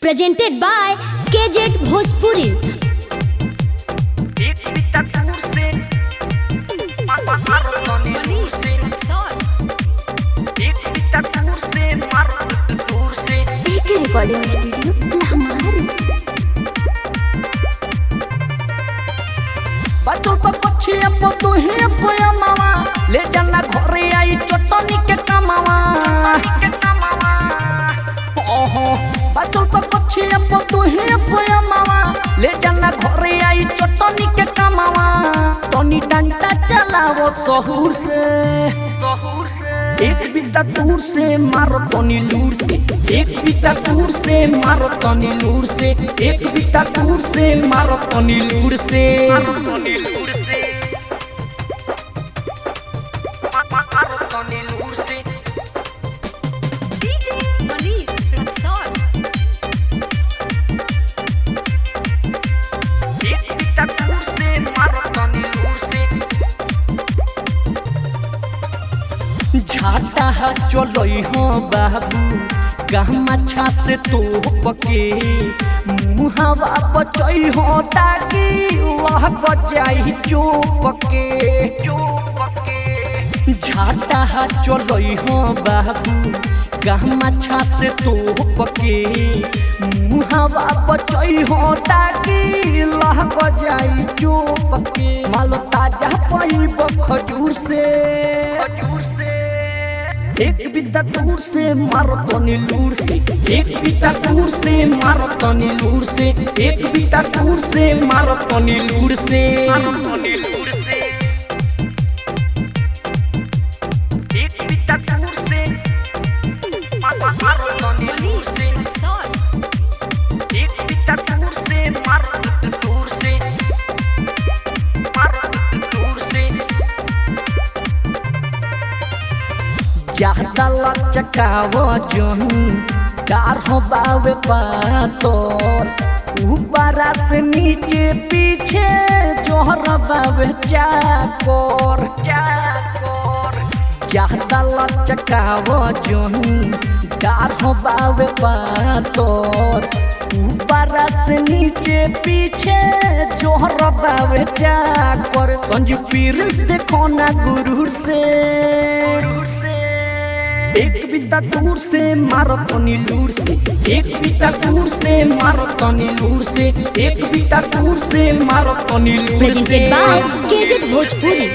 Presented by KZ Bhojpuri। Recording studio Lamaru. बचल पर पछिया पर तुहे पया मावा ले जाना घरे आई चटनी के कमावा ओहो बचल पर पछिया पर तुहे पया मावा ले जाना घरे आई चटनी के कमावा तनी डंडा चलावो सहूर से एक बिता दूर से मारो तनी लूर से एक बिता दूर से मारो तनी लूर से एक बिता दूर से मारो तनी लूर से मारो तनी लूर से DJ Manis Rexon। एक बिता दूर से मारो तनी लूर से झाटा चलई हो बाबू गहमा छा से तो पके मुहावा बचई हो ताकि लह बचाई चोपके झाटा चलई हो बाबू गहमा छा से तो पके मुहावा बचई हो ताकि लह बजाई चोपके मालो ताजा पई खजूर से एक बिता दूर से मारो तनी लूर से एक बिता दूर से मारो तनी लूर से एक बिता दूर से मारो तनी लूर से एक बिता दूर से मारो तनी लूर से एक बिता दूर से मारो दूर से मारो दूर से ज्यादा लचकावो जहू डार हो बावे पातोर ऊपरा से नीचे पीछे जोहर बावे चाकोर ज्यादा लचकावो जहू डार हो बावे पातोर ऊपरा से नीचे पीछे जोहर बावे चाकोर संजू पीर देखो ना गुरूर से एक बिता दूर से मारो तनी लूर से एक बिता दूर से मारो तनी लूर से एक बिता दूर से मारो तनी लूर से। Presented by KZ Bhojpuri।